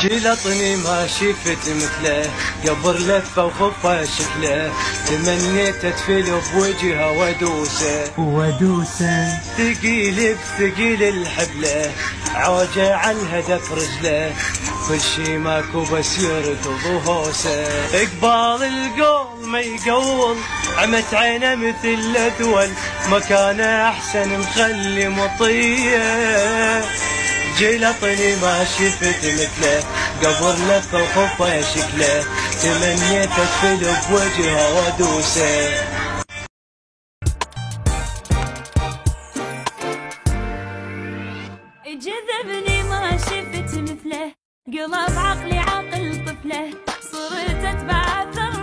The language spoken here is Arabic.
جلطني ما شفت مثله، قبر لفه وخفه شكله، تمنيت اتفل بوجهه ودوسه ثقيل بثقيل الحبله، عوجه على الهدف رجله، كل شي ماكو بس يركض وهوسه، اقبال القول ما يقول، عمت عينه مثل الاذول، مكانه احسن مخلي مطيه، جلطني ما شفت مثله، قبر لفه وخفه شكله، تمنيت ادفل بوجهه ودوسه. جذبني ما شفت مثله، قلب عقلي عقل طفله، صرت اتبع اثر